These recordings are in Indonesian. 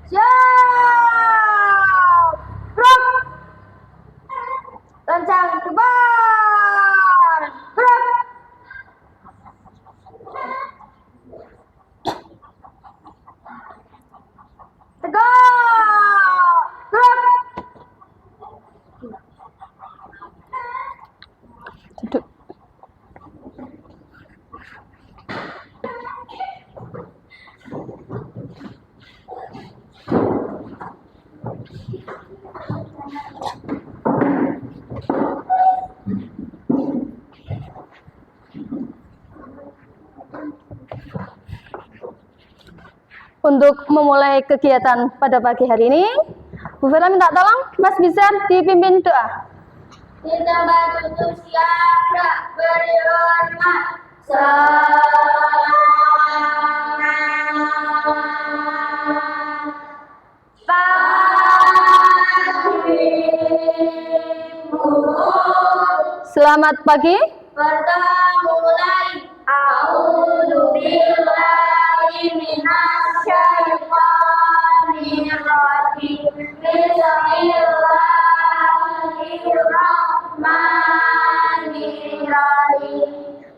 Siap. Gerak. Lancang terbang. Gerak. Tegak. Gerak. Duduk. Untuk memulai kegiatan pada pagi hari ini, Bu Vera minta tolong Mas Bizar dipimpin doa. Kita tutup siap, gerak, beri hormat. Selamat pagi. Pertama mulai. A'udzu billahi minasyaitonir rajim. Bismillahirrahmanirrahim.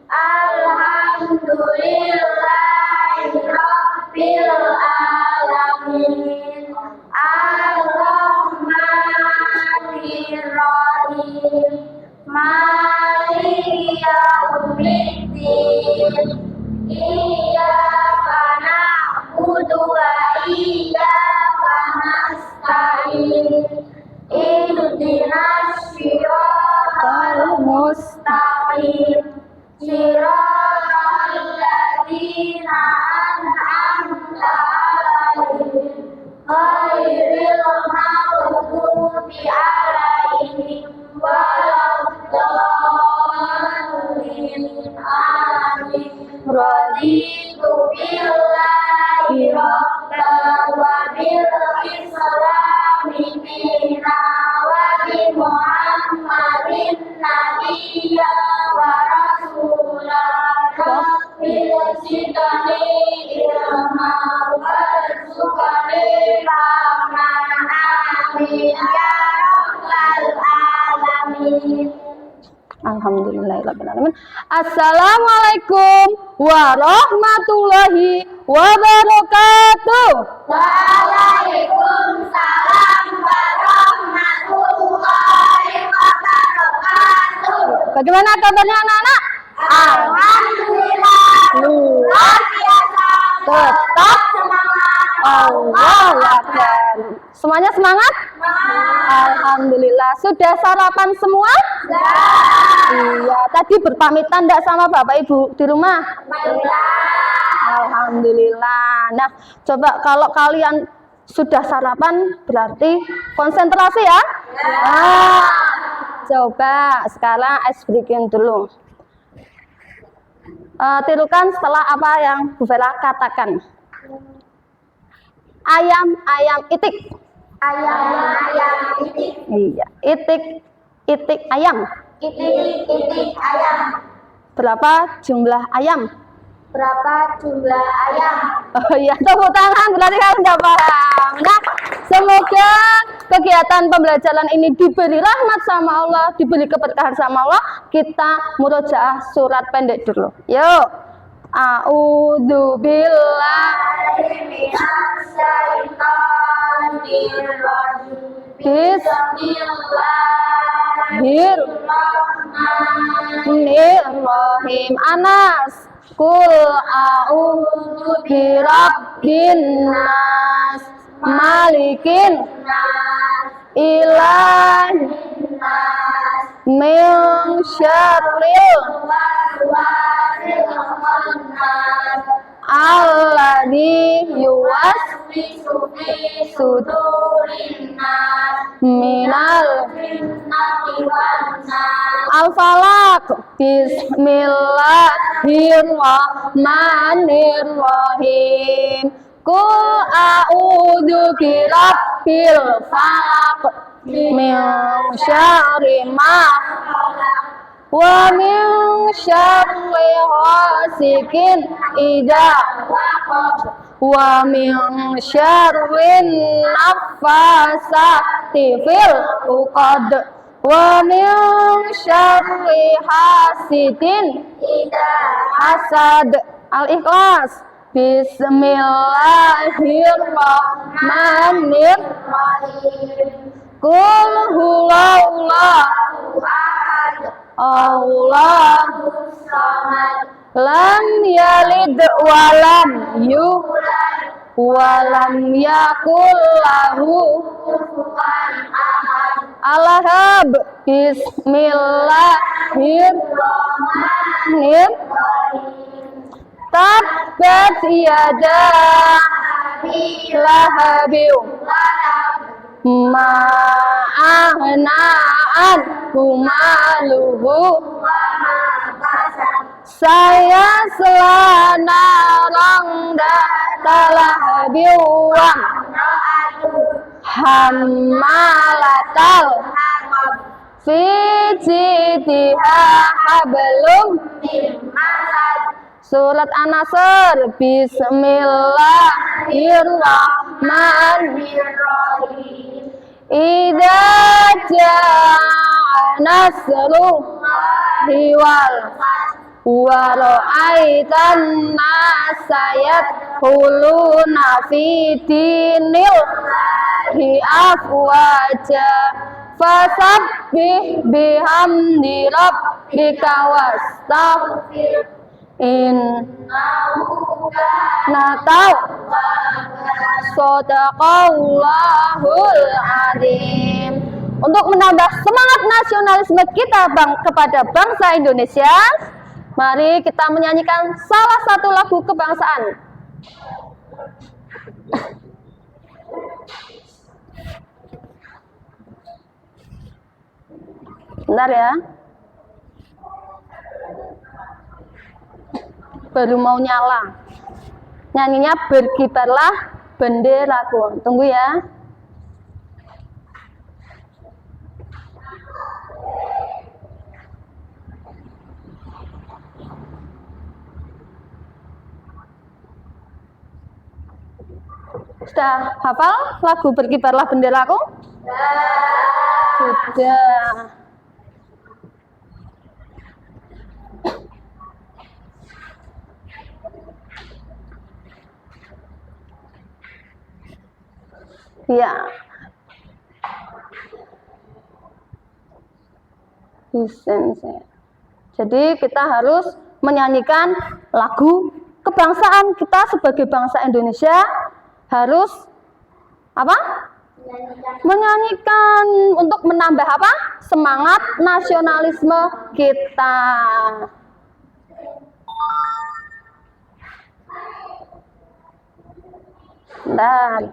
Alhamdulillahirabbil alamin. Ar-Rahmanir-Rahim. Maliki yaumiddin. Iyyaka na'budu wa iyyaka nasta'in. Ihdinas siratal mustaqim. Siratal ladzina an'amta 'alaihim ghairil maghdubi 'alaihim waladdallin. Amin. Raditu billahi rabban wa bil islami dinan wa bi Muhammadin nabiyyan wa rasulan. Rabbil zidni ilma warzuqni rahman. Amin ya rabbal alamin. Alhamdulillahirrahmanirrahim. Assalamualaikum warahmatullahi wabarakatuh. Waalaikumsalam warahmatullahi wabarakatuh. Bagaimana kabarnya anak-anak? Alhamdulillah. Luar biasa. Tetap Semangat. Allahu Akbar. Semuanya semangat? Alhamdulillah. Sudah sarapan semua? Iya. Tadi berpamitan enggak sama Bapak Ibu di rumah? Alhamdulillah. Nah, coba kalau kalian sudah sarapan berarti konsentrasi ya? Nah, coba sekarang ice breaking dulu. Tirukan setelah apa yang Bu Vera katakan. Ayam, ayam, itik. Ayam, ayam, itik. Iya, itik, itik ayam. Itik, itik ayam. Berapa jumlah ayam? Berapa jumlah ayam? Oh iya, tepuk tangan berarti kalian sudah paham. Nah, semoga kegiatan pembelajaran ini diberi rahmat sama Allah, diberi keberkahan sama Allah. Kita murojaah surat pendek dulu. Yuk. A'udzu billahi Bismillahirrahmanirrahim. Anas. Kul a'udzu birabbin nas, malikin nas, ilahin nas, min syarril waswasil khannas, alladzi yuwaswisu fi sudurin nas, minal jinnati wan nas. Al-Falaq. Bismillahirrahmanirrahim. Qul a'udzu birabbil falaq min syarri ma wa min syarri ghasikin idza waqab wa min syarrin naffasati fil uqad wa min syarri hasidin Ida hasad. Al-Ikhlas. Bismillahirrahmanirrahim. Qul huwallahu Ahad Allahu Samad lam yalid walam walam yakul lahu Kufuwan Ahad alahab. Bismillahirrahmanirrahim. Tabbat yada lahabi ma aghna anhu maluhu saya selana data lahabi wa hammalatal fi jidha hablum Surat An-Nasr. Bismillahirrahmanirrahim. Idza jaa nasrullahi wal wa ra'aitan nasa yadkhuluna fi dinillahi afwaja fasabbih bihamdi rabbika wastaghfir natau Shadaqallahul Azim. Untuk menambah semangat nasionalisme kita kepada bangsa Indonesia, mari kita menyanyikan salah satu lagu kebangsaan. Bentar ya. Baru mau nyala. Nyanyinya Berkibarlah Benderaku. Tunggu ya. Sudah hafal lagu Berkibarlah Benderaku? Sudah. Ya. Jadi kita harus menyanyikan lagu kebangsaan kita sebagai bangsa Indonesia, harus apa? Menyanyikan untuk menambah apa? Semangat nasionalisme kita. Dan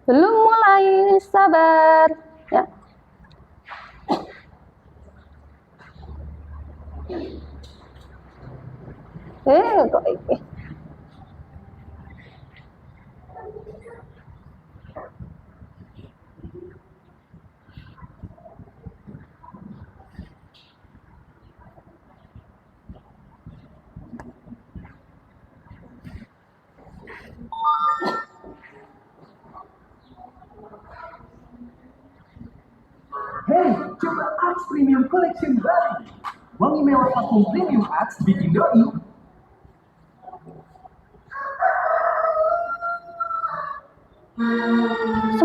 belum mulai, sabar ya. Kok ini Hey, coba Axe Premium Collection baru. Wangi mewah parfum premium Axe bikin doi.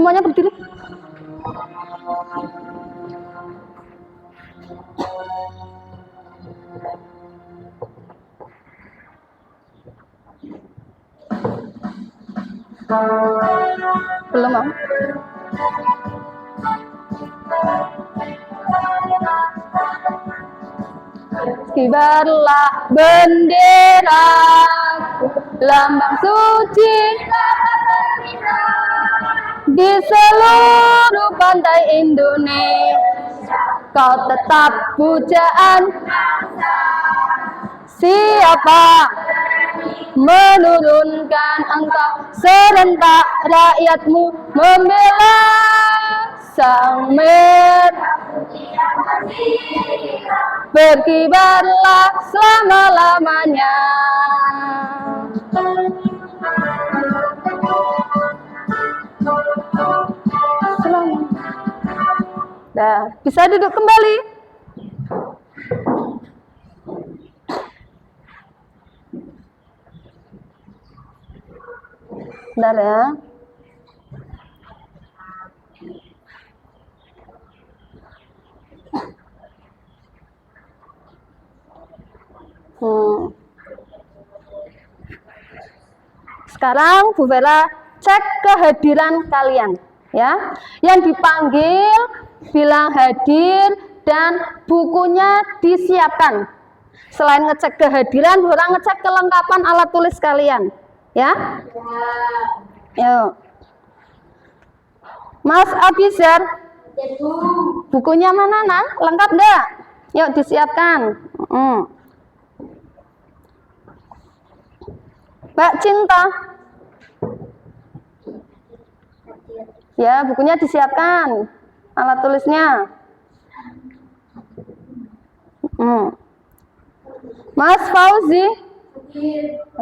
semuanya berdiri. Belum, Mam. Kibarlah bendera, lambang suci di seluruh pantai Indonesia. Kau tetap pujaan, siapa menurunkan engkau serentak rakyatmu membela sang merah. Berkibarlah selama-lamanya Sudah, bisa duduk kembali. Bentar ya. Sekarang Bu Vera cek kehadiran kalian ya. Yang dipanggil bilang hadir dan bukunya disiapkan. Selain ngecek kehadiran, Bu Vera ngecek kelengkapan alat tulis kalian ya. Yuk. Mas Abizar, bukunya mana Nang? Lengkap enggak? Yuk disiapkan. Mbak Cinta, ya bukunya disiapkan, alat tulisnya. Mas Fauzi,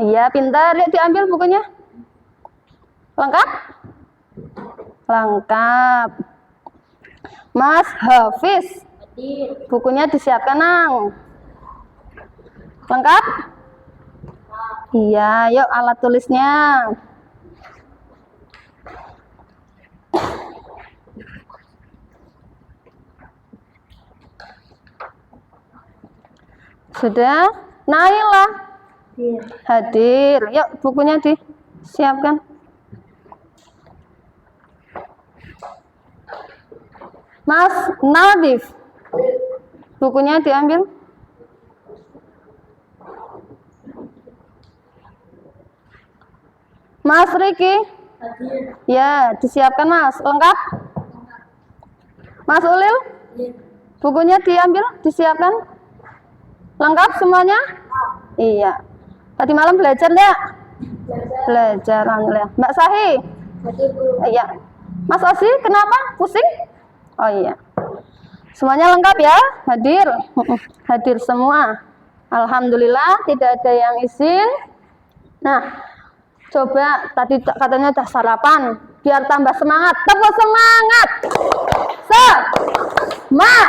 iya pintar, yuk diambil bukunya. Lengkap? Lengkap. Mas Hafiz, bukunya disiapkan Nang. Lengkap? Iya, yuk alat tulisnya. Sudah? Naila hadir. Yuk bukunya disiapkan. Mas Nadif, bukunya diambil. Mas Riki, ya disiapkan Mas. Lengkap? Mas Ulil, bukunya diambil, disiapkan. Lengkap semuanya? Iya. Tadi malam belajar enggak? Belajar, alhamdulillah. Mbak Sahi? Iya. Mas Osi, kenapa? Pusing? Oh iya. Semuanya lengkap ya? Hadir? Hadir semua. Alhamdulillah, tidak ada yang izin. Nah, coba tadi katanya udah sarapan, biar tambah semangat. Tepuk semangat. Semangat.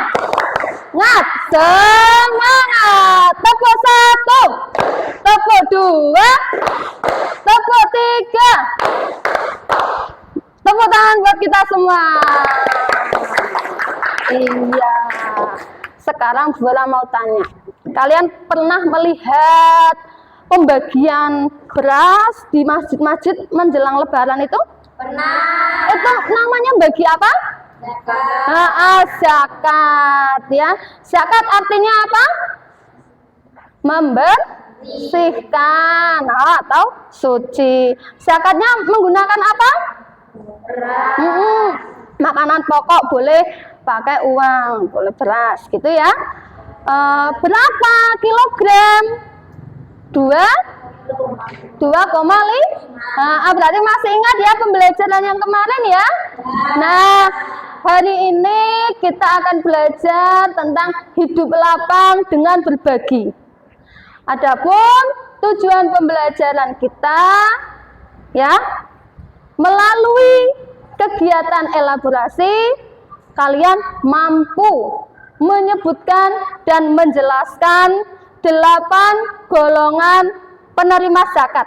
Tepuk 1, tepuk 2, tepuk 3. Tepuk tangan buat kita semua. Iya. Sekarang Bu Vera mau tanya, kalian pernah melihat pembagian beras di masjid-masjid menjelang Lebaran itu? Pernah. Itu namanya bagi apa? Zakat. Zakat ya. Zakat artinya apa? Membersihkan atau suci. Zakatnya menggunakan apa? Makanan pokok, boleh pakai uang, boleh beras gitu ya. Berapa kilogram? 2,5. Berarti masih ingat ya pembelajaran yang kemarin ya. Nah, hari ini kita akan belajar tentang hidup lapang dengan berbagi. Adapun tujuan pembelajaran kita ya, melalui kegiatan elaborasi kalian mampu menyebutkan dan menjelaskan 8 golongan penerima zakat.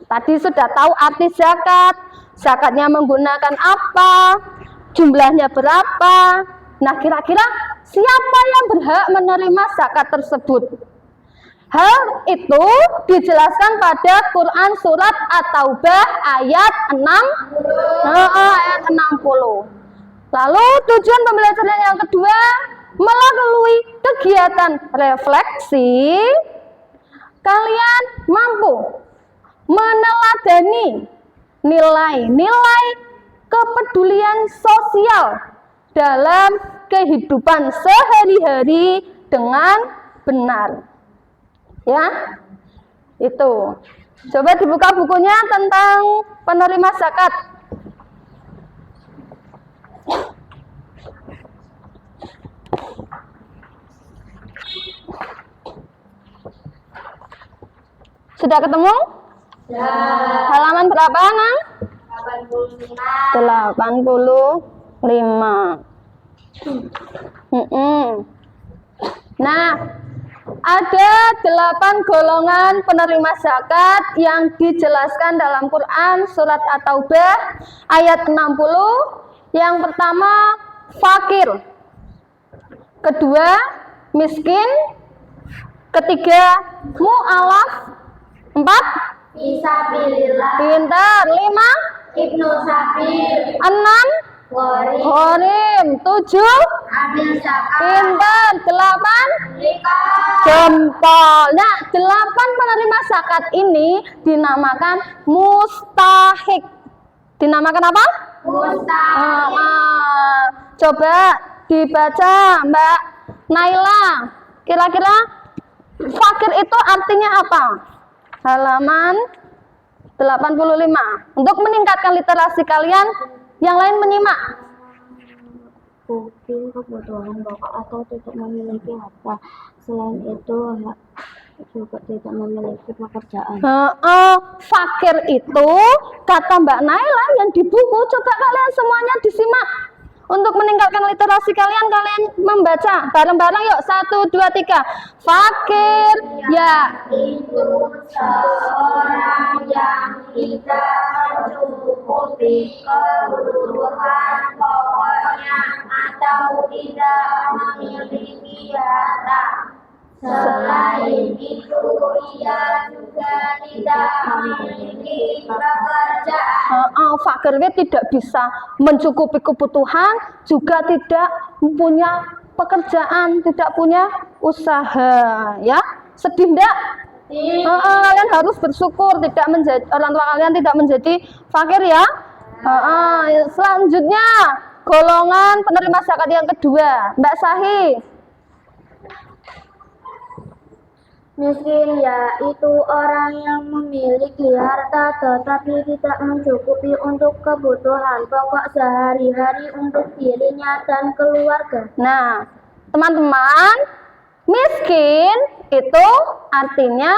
Tadi sudah tahu arti zakat, zakatnya menggunakan apa, jumlahnya berapa. Nah, kira-kira siapa yang berhak menerima zakat tersebut? Hal itu dijelaskan pada Quran surat At-Taubah ayat 60. Lalu tujuan pembelajaran yang kedua, melalui kegiatan refleksi, kalian mampu meneladani nilai-nilai kepedulian sosial dalam kehidupan sehari-hari dengan benar. Ya, itu. Coba dibuka bukunya tentang penerima zakat. Sudah ketemu? Ya. Halaman berapa, Nang? 85. 85. Nah, ada 8 golongan penerima zakat yang dijelaskan dalam Quran surat At-Taubah ayat 60. Yang pertama, fakir. Kedua, miskin. Ketiga, mu'alaf. 4, Fisabilillah. pintar. 5, Ibnu Sabil. 6, Gharib. gharim. 7, Amil zakat. pintar. 8, Rikab. jempol. Nah, 8 penerima zakat ini dinamakan mustahik. Dinamakan apa? Mustahil. Coba dibaca, Mbak Naila. Kira-kira fakir itu artinya apa? Halaman 85. Untuk meningkatkan literasi kalian, yang lain menyimak. Mungkin kebutuhan pokok atau tidak memiliki harta. Selain itu juga tidak memiliki pekerjaan. Fakir itu kata Mbak Naila yang di buku. Coba kalian semuanya disimak. Untuk meningkatkan literasi kalian, kalian membaca bareng-bareng yuk. 1, 2, 3. Fakir ya Itu seorang yang tidak mencukupi kebutuhan pokoknya atau tidak memiliki harta. Selain itu, ia juga tidak memiliki pekerjaan. Fakir itu tidak bisa mencukupi kebutuhan, juga tidak punya pekerjaan, tidak punya usaha, ya. Sedih enggak? Kalian harus bersyukur tidak menjadi orang tua kalian tidak menjadi fakir ya. Selanjutnya golongan penerima zakat yang kedua, Mbak Sahi. Miskin yaitu orang yang memiliki harta tetapi tidak mencukupi untuk kebutuhan pokok sehari-hari untuk dirinya dan keluarga. Nah, teman-teman, miskin itu artinya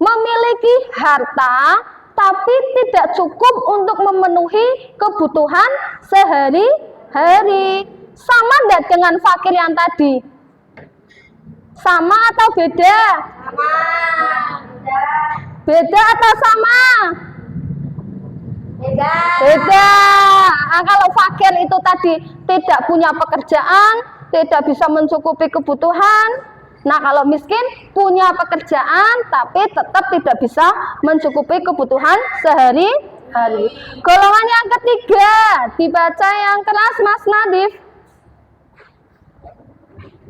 memiliki harta tapi tidak cukup untuk memenuhi kebutuhan sehari-hari. Sama enggak dengan fakir yang tadi? Sama atau beda? Sama. Beda atau sama? Beda. Beda. Kalau fakir itu tadi tidak punya pekerjaan, tidak bisa mencukupi kebutuhan. Nah, kalau miskin punya pekerjaan tapi tetap tidak bisa mencukupi kebutuhan sehari-hari. Golongan yang ketiga, dibaca yang keras Mas Nadif.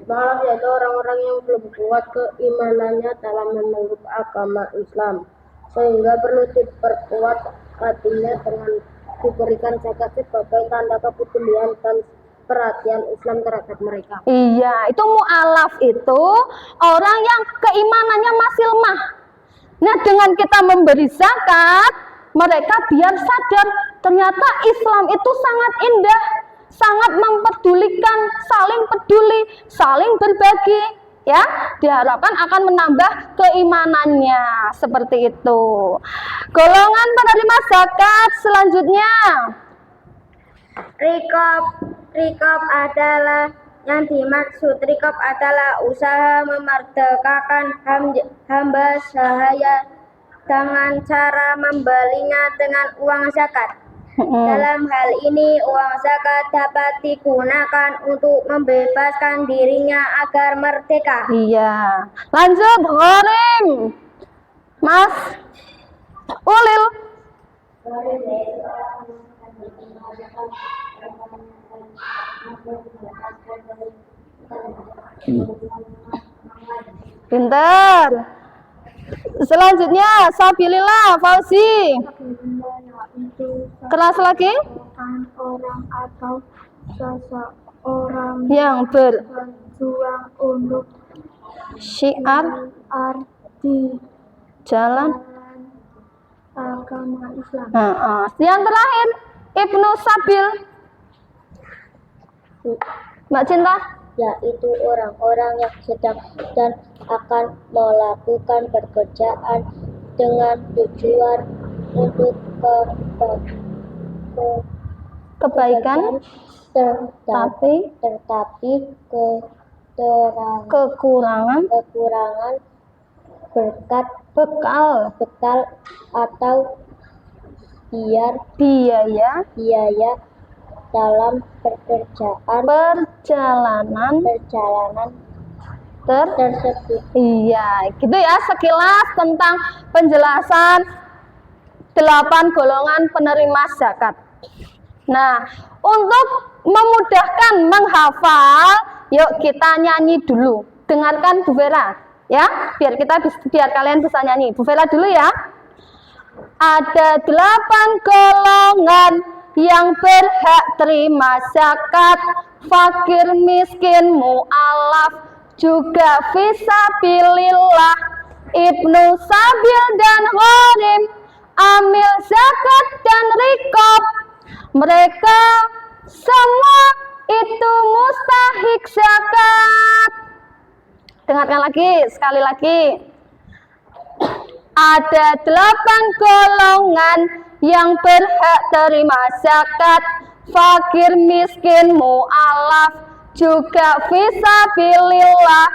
Malah yaitu orang-orang yang belum kuat keimanannya dalam memeluk agama Islam, sehingga perlu diperkuat hatinya dengan diberikan zakat sebagai tanda kepedulian dan perhatian Islam terhadap mereka. Iya, itu mu'alaf itu orang yang keimanannya masih lemah. Nah, dengan kita memberi zakat, mereka biar sadar ternyata Islam itu sangat indah, sangat mempedulikan, saling peduli, saling berbagi, ya. Diharapkan akan menambah keimanannya, seperti itu. Golongan penerima zakat selanjutnya, Rikab adalah yang dimaksud rikab adalah usaha memerdekakan hamba sahaya dengan cara membelinya dengan uang zakat. Dalam hal ini, uang zakat dapat digunakan untuk membebaskan dirinya agar merdeka. iya. Lanjut, Gharim. Mas Ulil. Pintar. Selanjutnya, Sabilillah, Fauzi. Keras lagi. Orang atau seseorang Yang berjuang untuk bersyiar arti jalan. agama Islam. Yang terakhir, Ibnu Sabil. Mbak Cinta. Yaitu orang-orang yang sedang dan akan melakukan pekerjaan dengan tujuan untuk kebaikan, tetapi kekurangan, berkat bekal, atau biaya biaya dalam perjalanan tersebut. Iya, gitu ya sekilas tentang penjelasan 8 golongan penerima zakat. Nah, untuk memudahkan menghafal, yuk kita nyanyi dulu. Dengarkan Bu Vera, ya, biar kalian bisa nyanyi. Bu Vera dulu ya. Ada 8 golongan yang berhak terima zakat: fakir, miskin, mu'alaf, juga fisabilillah, ibnu sabil dan gharim, amil zakat dan rikob. Mereka semua itu mustahik zakat. Dengarkan lagi, sekali lagi. Ada 8 golongan yang berhak terima zakat: fakir, miskin, mu'alaf, juga fisabilillah,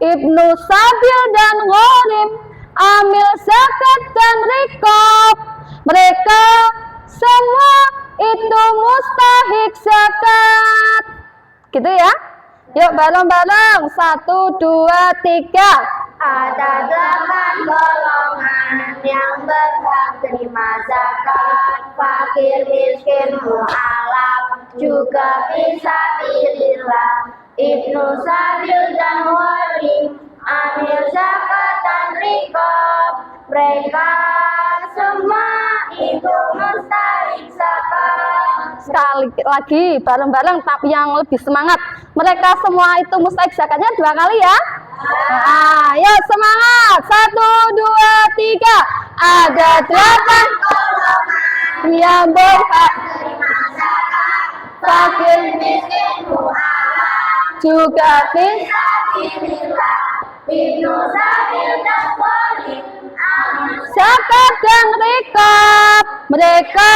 ibnu sabil dan gharim, amil zakat dan rikob. Mereka semua itu mustahik zakat. Gitu ya. Yuk bareng-bareng. 1, 2, 3. Ada 8 golongan yang berhak terima zakat: fakir, miskin, mu'alaf, juga fisabilillah, ibnu sabil dan gharim, amil zakat dan rikob. Mereka semua itu mustahik zakat. Sekali lagi bareng-bareng tapi yang lebih semangat. Mereka semua itu mustahik zakatnya 2 kali ya. Nah, yuk semangat. 1, 2, 3. Ada 8 golongan yang berhak Terima zakat: fakir, miskin, mu'alaf, juga fisabilillah, ibnu sabil dan gharim, amil zakat dan rikob. Mereka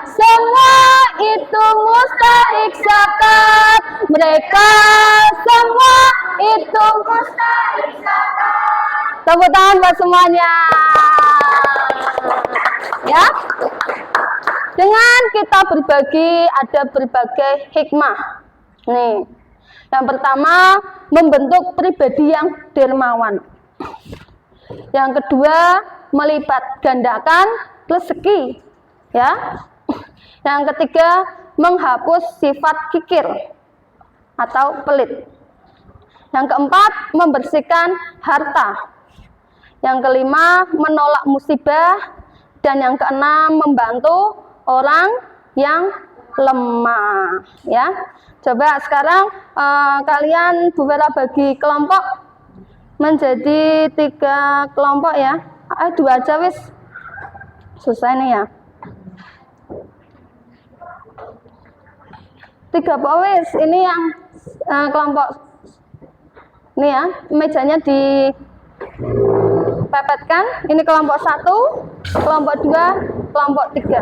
semua itu mustahik zakat. Mereka semua itu mustahik zakat. tepuk tangan buat semuanya. Ya. Dengan kita berbagi, ada berbagai hikmah. Nih. Yang pertama, membentuk pribadi yang dermawan. Yang kedua, melipat gandakan rezeki. Ya. Yang ketiga, menghapus sifat kikir atau pelit. Yang keempat, membersihkan harta. Yang kelima, menolak musibah. Dan yang keenam, membantu orang yang lemah. Ya, coba sekarang kalian Bu Vera bagi kelompok menjadi 3 kelompok ya. 2 aja wis. Susah nih ya. 3 wis. Ini yang kelompok. Ini ya, mejanya dipepetkan. Ini kelompok 1, kelompok 2, kelompok 3.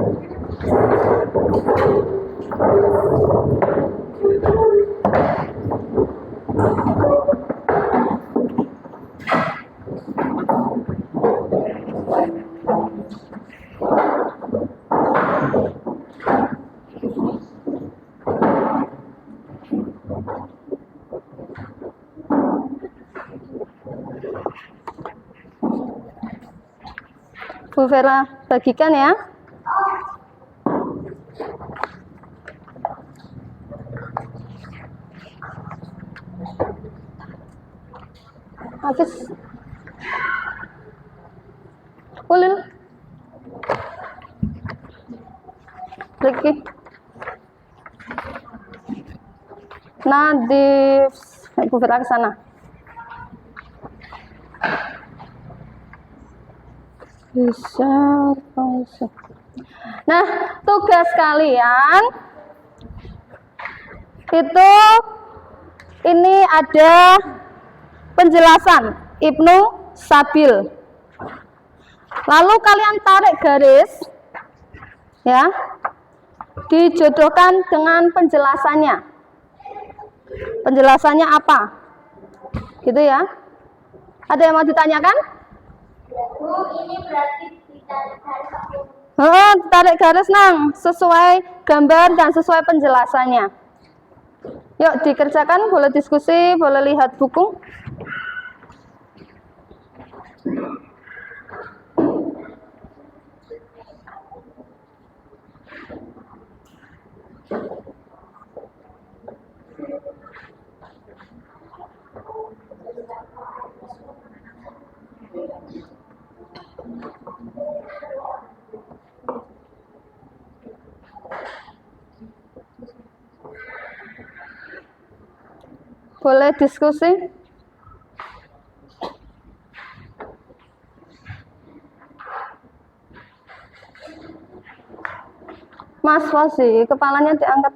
Bu Vera bagikan ya. Hafiz. Ulil. Riki. Nadif. Bu Vera ke sana. Bisa. Nah, tugas kalian itu ini ada penjelasan Ibnu Sabil. Lalu kalian tarik garis ya dijodohkan dengan penjelasannya. Penjelasannya apa? Gitu ya. Ada yang mau ditanyakan? Ini berarti ditarik garis aku. Tarik garis nang sesuai gambar dan sesuai penjelasannya. Yuk dikerjakan, boleh diskusi, boleh lihat buku. Boleh diskusi. Mas Fauzi, kepalanya diangkat.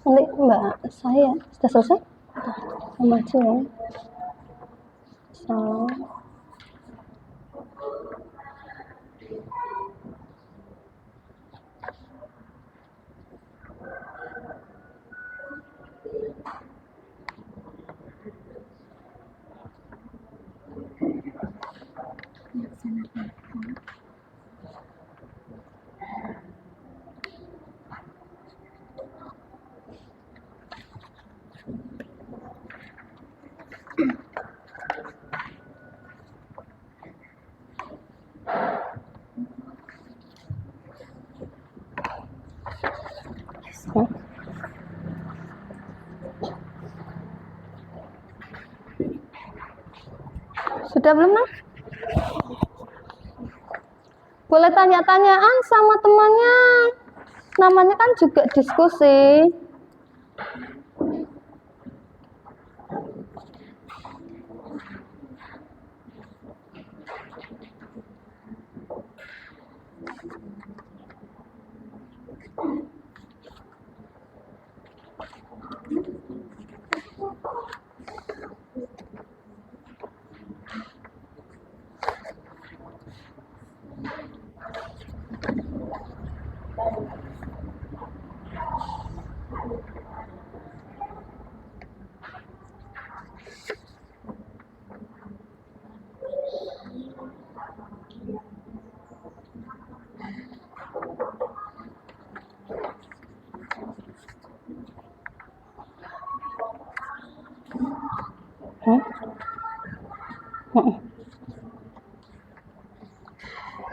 Nanti Mbak saya sudah selesai? Maju ya. Salam. Sudah belum, Nah? Boleh tanya-tanyaan sama temannya. Namanya kan juga diskusi.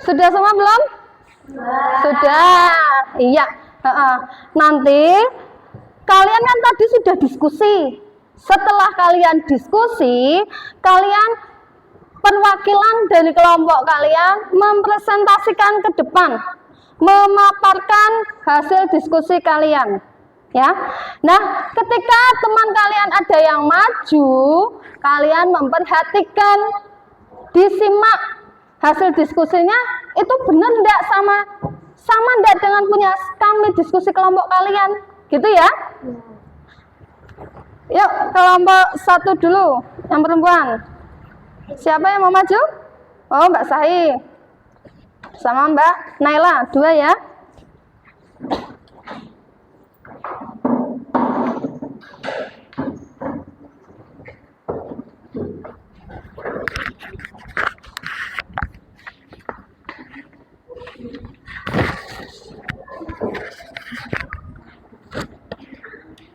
Sudah semua belum? Sudah. Iya. Nanti kalian kan tadi sudah diskusi. Setelah kalian diskusi, kalian perwakilan dari kelompok kalian mempresentasikan ke depan, memaparkan hasil diskusi kalian. Ya. Nah, ketika teman kalian ada yang maju, kalian memperhatikan, disimak hasil diskusinya itu benar enggak sama enggak dengan punya kami diskusi kelompok kalian, gitu ya? Yuk, kelompok 1 dulu, yang perempuan. Siapa yang mau maju? Oh, Mbak Sahi. Sama Mbak Naila, 2 ya.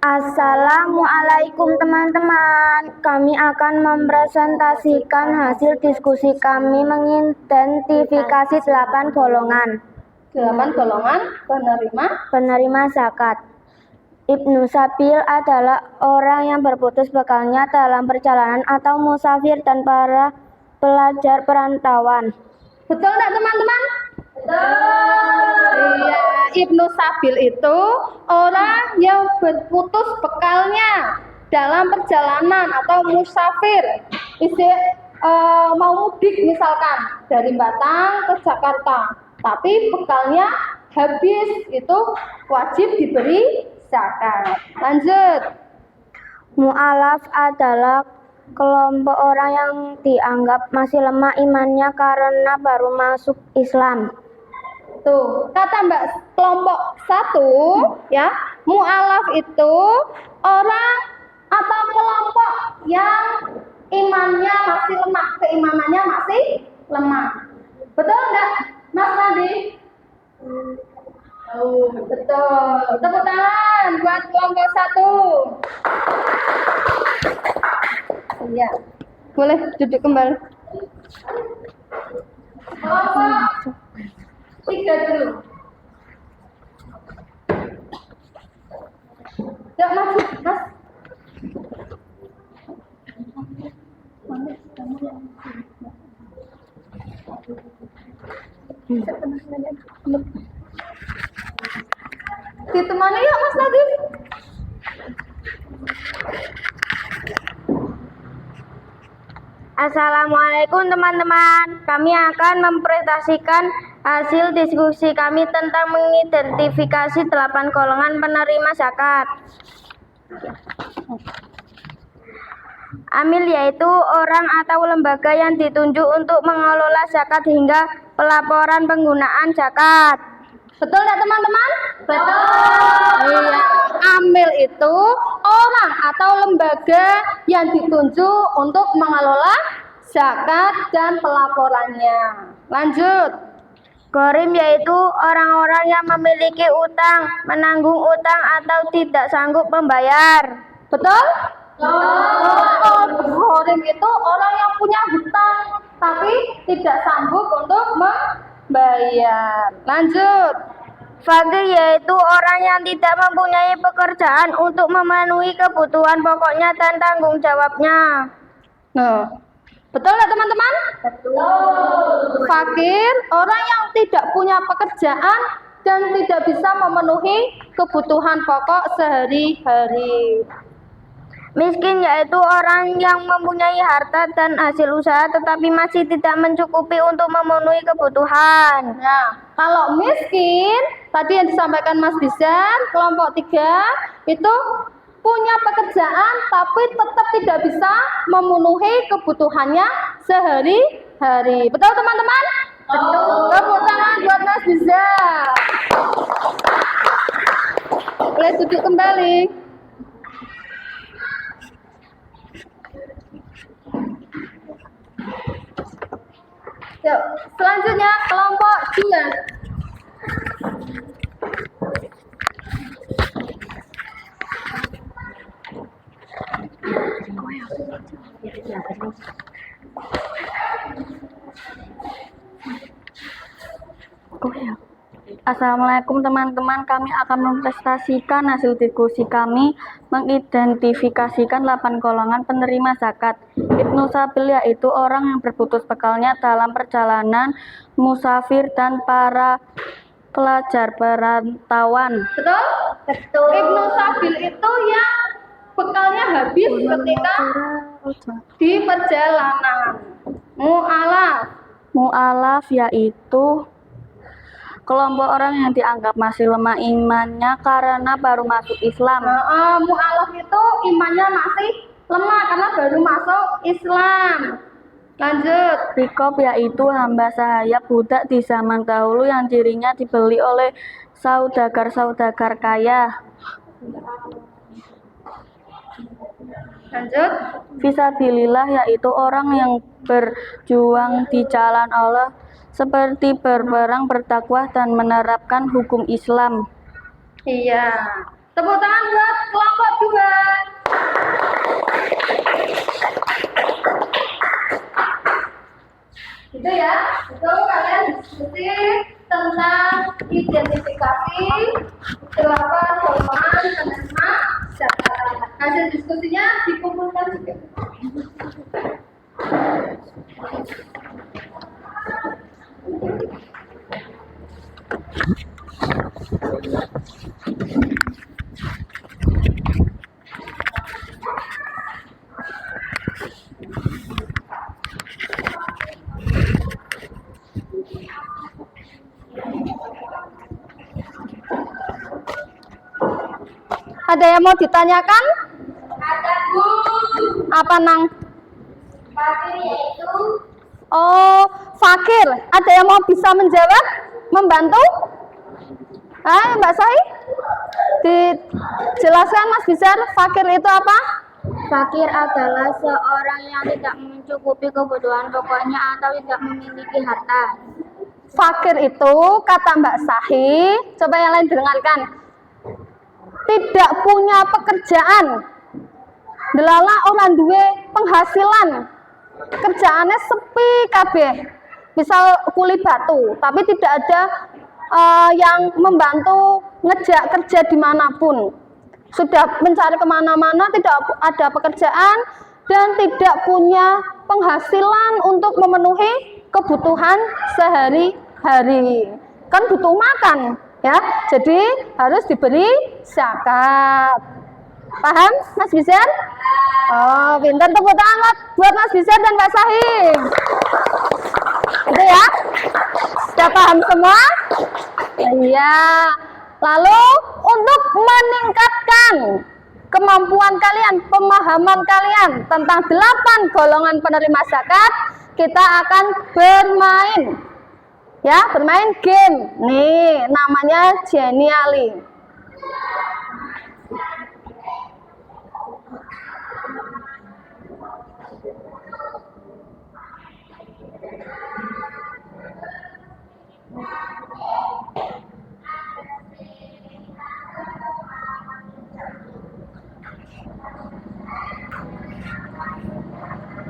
Assalamualaikum teman-teman. Kami akan mempresentasikan hasil diskusi kami mengidentifikasi 8 golongan 8 golongan penerima zakat. Ibnu Sabil adalah orang yang berputus bekalnya dalam perjalanan atau musafir dan para pelajar perantauan. Betul nggak teman-teman? Iya, Ibnu Sabil itu orang yang berputus bekalnya dalam perjalanan atau musafir. Mau mudik misalkan dari Batang ke Jakarta, tapi bekalnya habis, itu wajib diberi zakat. Lanjut. Mu'alaf adalah kelompok orang yang dianggap masih lemah imannya karena baru masuk Islam. Tuh, kata Mbak kelompok 1 ya, mu'alaf itu orang atau kelompok yang imannya masih lemah, keimanannya masih lemah. Betul enggak, Mas Nadi? Oh, betul. Tepuk tangan buat kelompok 1. Iya. Boleh duduk kembali. Kelompok 3 dulu. Yuk maju, Mas. Ditemani yuk Mas Nadif. Assalamualaikum teman-teman. Kami akan mempresentasikan hasil diskusi kami tentang mengidentifikasi 8 golongan penerima zakat. Amil yaitu orang atau lembaga yang ditunjuk untuk mengelola zakat hingga pelaporan penggunaan zakat. Betul nggak teman-teman? Betul. Iya. Amil itu orang atau lembaga yang ditunjuk untuk mengelola zakat dan pelaporannya. Lanjut. Ghorim yaitu orang-orang yang memiliki utang, menanggung utang atau tidak sanggup membayar. Betul? Ghorim itu orang yang punya hutang tapi tidak sanggup untuk membayar. Lanjut. Fakir yaitu orang yang tidak mempunyai pekerjaan untuk memenuhi kebutuhan pokoknya dan tanggung jawabnya. Nah, betul nggak teman-teman? Betul. Fakir orang yang tidak punya pekerjaan dan tidak bisa memenuhi kebutuhan pokok sehari-hari. Miskin yaitu orang yang mempunyai harta dan hasil usaha tetapi masih tidak mencukupi untuk memenuhi kebutuhan. Nah, kalau miskin tadi yang disampaikan Mas Bizan, kelompok 3 itu punya pekerjaan tapi tetap tidak bisa memenuhi kebutuhannya sehari-hari. Betul teman-teman? Betul. Tepuk tangan buat Mas Bizan. Boleh duduk kembali. Yuk, selanjutnya kelompok 2. Assalamualaikum teman-teman, kami akan mempresentasikan hasil diskusi kami mengidentifikasikan 8 golongan penerima zakat. Ibnu Sabil yaitu orang yang berputus bekalnya dalam perjalanan musafir dan para pelajar perantauan. Betul? Betul. Ibnu Sabil itu yang bekalnya habis ketika di perjalanan. Mu'alaf yaitu kelompok orang yang dianggap masih lemah imannya karena baru masuk Islam. Mu'alaf itu imannya masih lemah karena baru masuk Islam. Lanjut. Rikob yaitu hamba sahaya budak di zaman dahulu yang dirinya dibeli oleh saudagar-saudagar kaya. Lanjut. Fisabilillah yaitu orang yang berjuang di jalan Allah seperti berperang, berdakwah dan menerapkan hukum Islam. Iya. Tepuk tangan buat kelompok 2. Gitu ya, itu kalian diskusi tentang identifikasi 8 golongan penerima zakat. Hasil diskusinya dikumpulkan juga. Ada yang mau ditanyakan? Ada Bu. Apa Nang? Fakir yaitu Oh, fakir. Ada yang mau bisa menjawab? Membantu? Mbak Sai? Dijelaskan Mas Bizar, fakir itu apa? fakir adalah seorang yang tidak mencukupi kebutuhan pokoknya atau tidak memiliki harta. Fakir itu, kata Mbak Sahi, coba yang lain dengarkan, tidak punya pekerjaan, delala orang duwe penghasilan, kerjaannya sepi kabeh, misal kuli batu, tapi tidak ada yang membantu ngejak kerja dimanapun, sudah mencari kemana-mana, tidak ada pekerjaan dan tidak punya penghasilan untuk memenuhi kebutuhan sehari-hari, kan butuh makan ya, jadi harus diberi zakat. Paham Mas Bizar? Oh, pintar, tepuk tangan buat Mas Bizar dan Mbak Sahih. Itu ya, sudah paham semua? Iya. Lalu untuk meningkatkan kemampuan kalian, pemahaman kalian tentang 8 golongan penerima zakat, kita akan bermain, ya, bermain game. Nih, namanya Geniali.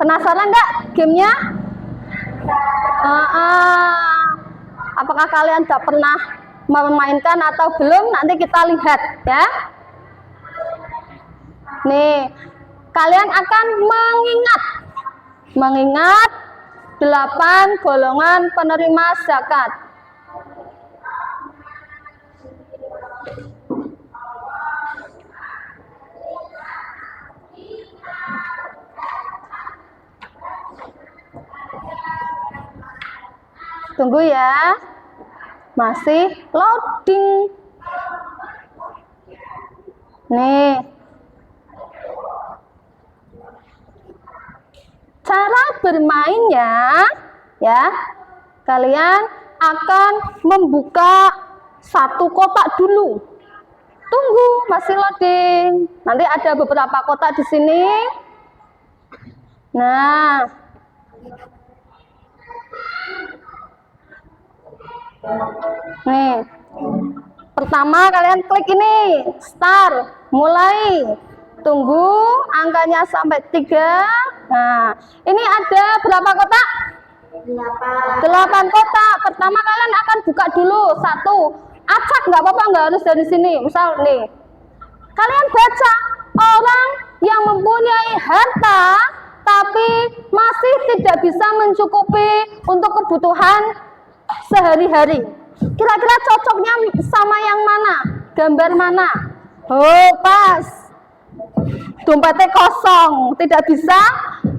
Penasaran nggak gamenya? Apakah kalian sudah pernah memainkan atau belum? Nanti kita lihat ya. Nih, kalian akan mengingat 8 golongan penerima zakat. Tunggu ya, masih loading. Nih, cara bermainnya ya, kalian akan membuka satu kotak dulu. Tunggu, masih loading. Nanti ada beberapa kotak di sini. Nah, nih, pertama kalian klik ini, start, mulai, tunggu angkanya sampai 3. Nah, ini ada berapa kotak? 8 kotak. Pertama kalian akan buka dulu 1, acak, nggak apa-apa, nggak harus dari sini. Misal nih, kalian baca, orang yang mempunyai harta tapi masih tidak bisa mencukupi untuk kebutuhan sehari-hari. Kira-kira cocoknya sama yang mana? Gambar mana? Oh, pas. Dompetnya kosong, tidak bisa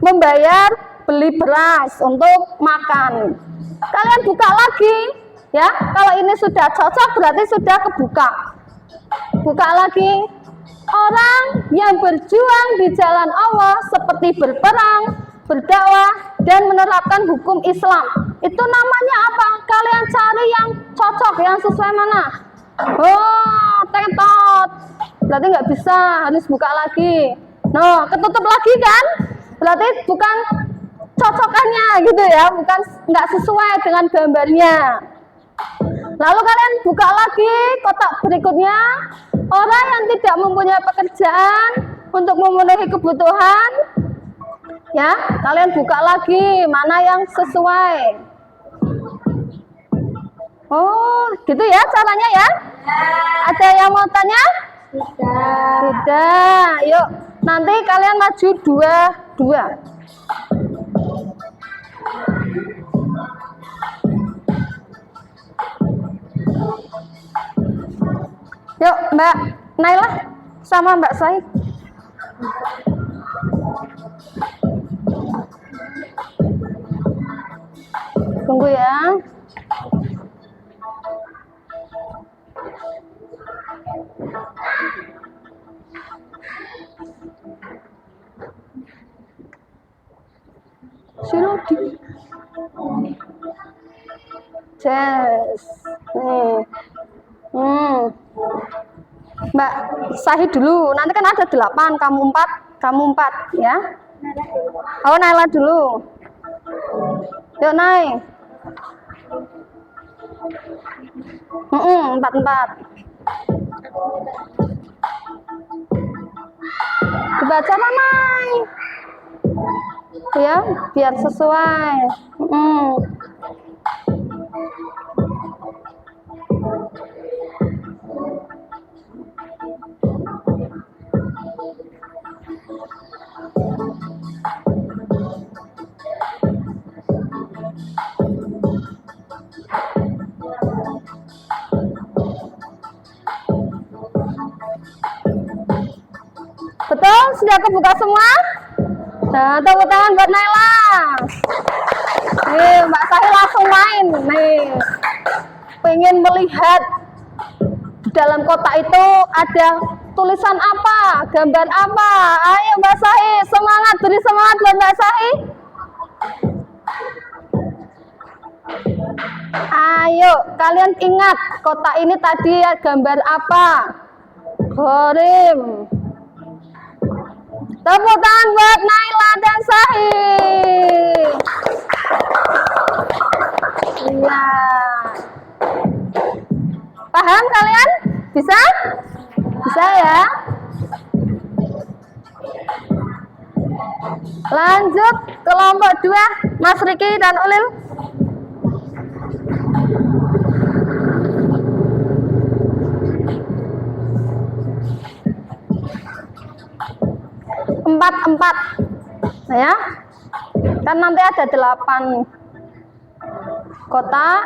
membayar beli beras untuk makan. Kalian buka lagi, ya. Kalau ini sudah cocok, berarti sudah kebuka. Buka lagi. Orang yang berjuang di jalan Allah seperti berperang, berdakwah, dan menerapkan hukum Islam. Itu namanya apa? Kalian cari yang cocok, yang sesuai mana? Oh, tetot. Berarti nggak bisa, harus buka lagi. No, ketutup lagi kan? Berarti bukan cocokannya gitu ya, bukan, nggak sesuai dengan gambarnya. Lalu kalian buka lagi kotak berikutnya. Orang yang tidak mempunyai pekerjaan untuk memenuhi kebutuhan. Ya, kalian buka lagi mana yang sesuai. Oh, gitu ya caranya ya? Ada yang mau tanya? Tidak. Yuk, nanti kalian maju dua. Yuk, Mbak Naila sama Mbak Sai. Tunggu ya. Silodi. Yes. Mbak Sahid dulu. Nanti kan ada 8, kamu 4 ya. Oh, Naila dulu. Yuk naik. 4. Dibaca naik. Ya, biar sesuai. Betul, sudah kebuka semua? Nah, tepuk tangan buat Naila. Nih, Mbak Sahil langsung main. Nih, pengen melihat di dalam kotak itu ada tulisan apa, gambar apa. Ayo Mbak Sahil, semangat, beri semangat buat Mbak Sahil. Ayo, kalian ingat kotak ini tadi gambar apa? Gorim. Tepuk tangan buat Naila dan Sahih. Iya. Paham kalian? Bisa? Bisa ya? Lanjut kelompok 2, Mas Riki dan Ulil. Empat, ya. Kan nanti ada 8 kotak.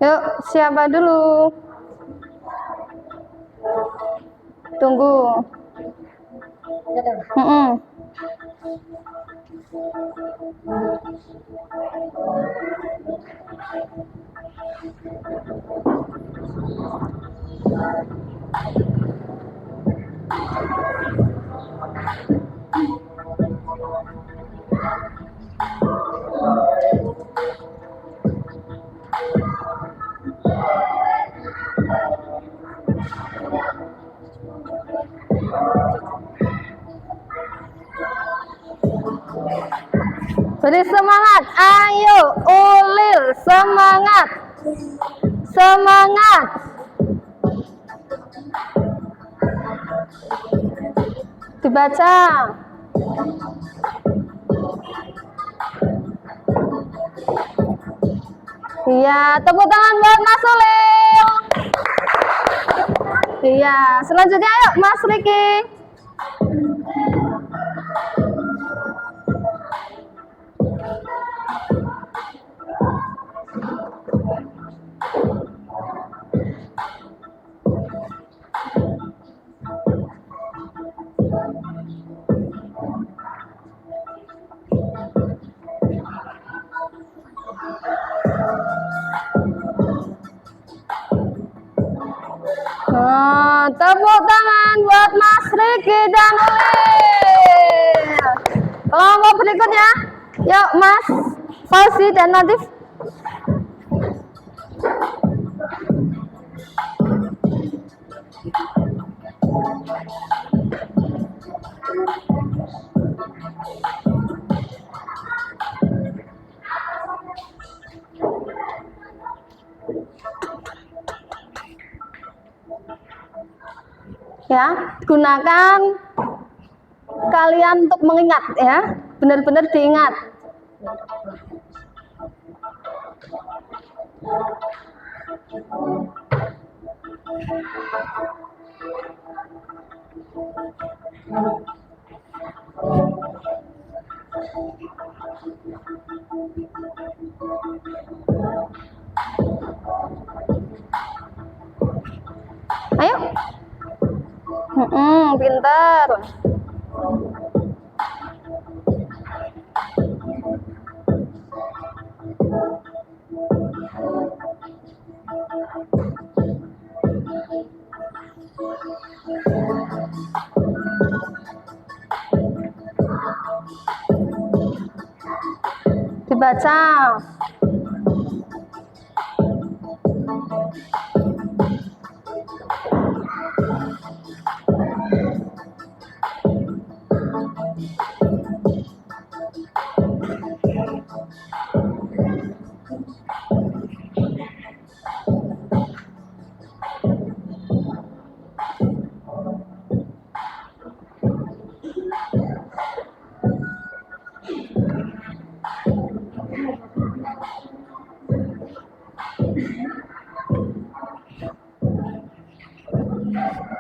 Yuk, siapa dulu? Tunggu. Beri semangat, ayo Ulil, semangat, semangat. Dibaca. Iya, tepuk tangan buat Mas Ulil. Iya, selanjutnya ayo Mas Riki. Tepuk tangan buat Mas Riki dan Ulil. Kelompok berikutnya, yuk Mas Fauzi dan Nadif. Ya, gunakan kalian untuk mengingat ya, benar-benar diingat. Ayo. Pintar. Dibaca.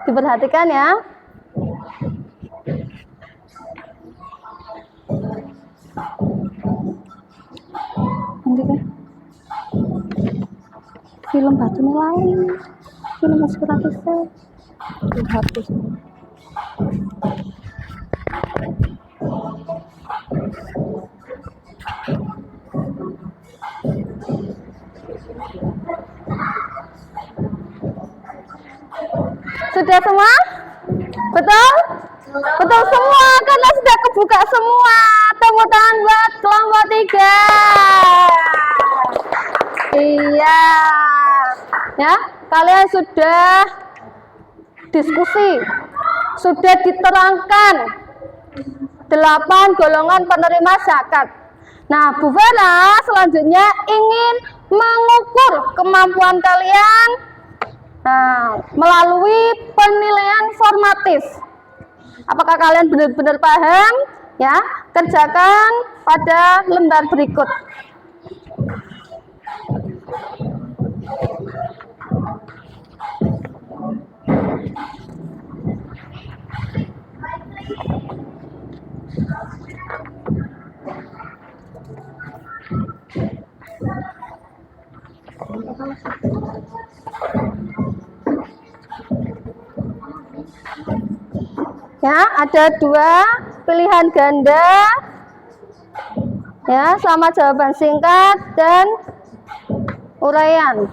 Diperhatikan ya. Nanti kan film batu lain, film inspiratif dihapus. Sudah semua? Betul? Betul semua, karena sudah kebuka semua. Tepuk tangan buat kelompok 3. Iya. Ya, kalian sudah diskusi. Sudah diterangkan 8 golongan penerima zakat. Nah, Bu Vera selanjutnya ingin mengukur kemampuan kalian melalui penilaian formatif. Apakah kalian benar-benar paham? Ya, kerjakan pada lembar berikut. Ya, ada 2 pilihan ganda. Ya, sama jawaban singkat dan uraian.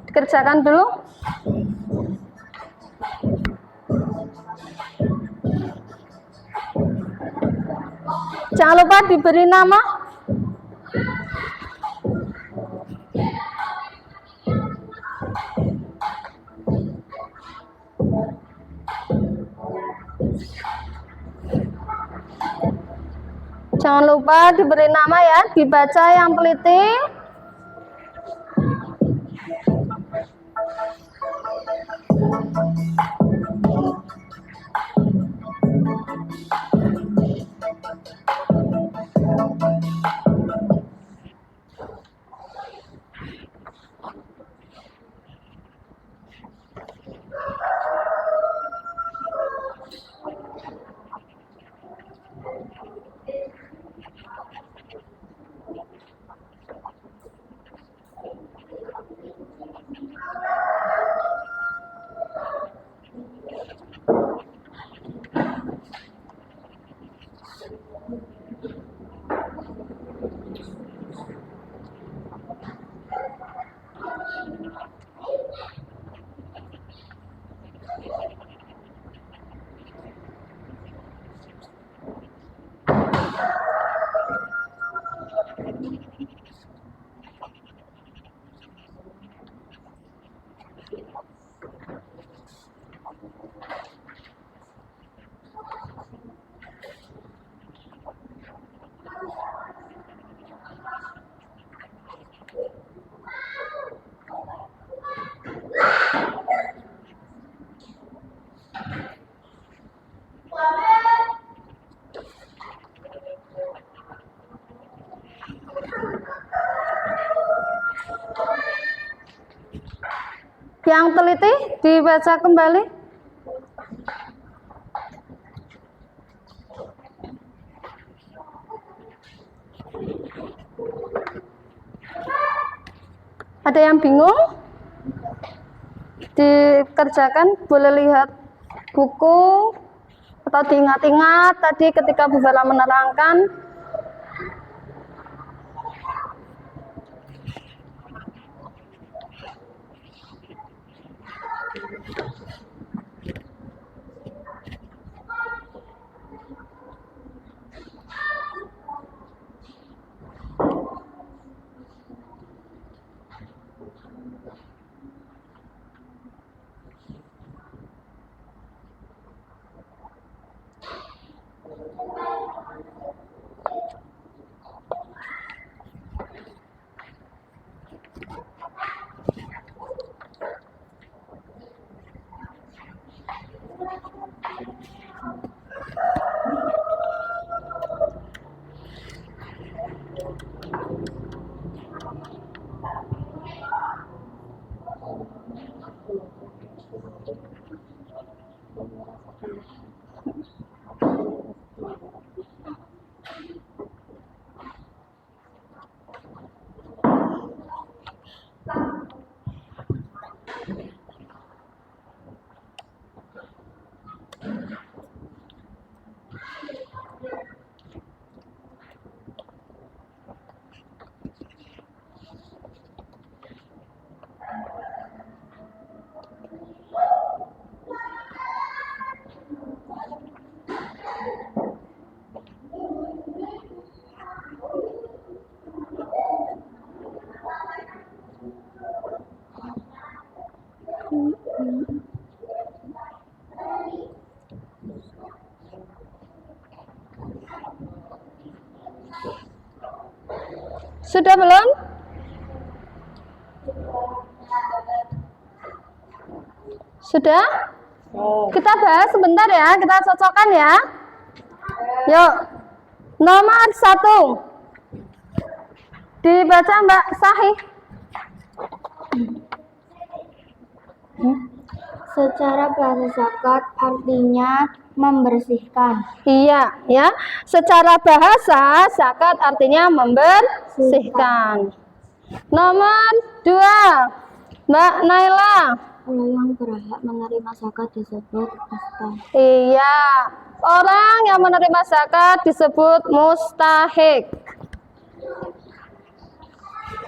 Dikerjakan dulu. Jangan lupa diberi nama. Jangan lupa diberi nama ya, dibaca yang teliti. Yang teliti dibaca kembali. Ada yang bingung? Dikerjakan, boleh lihat buku atau diingat-ingat tadi ketika Bu Vera menerangkan. Sudah belum? Sudah? Kita bahas sebentar ya, kita cocokkan ya. Yuk, nomor 1 dibaca Mbak Sahih. Secara bahasa zakat artinya membersihkan. Iya, ya. Secara bahasa zakat artinya membersihkan. Nomor 2, Mbak Naila. Orang yang berhak menerima zakat disebut mustahik. Iya, orang yang menerima zakat disebut mustahik.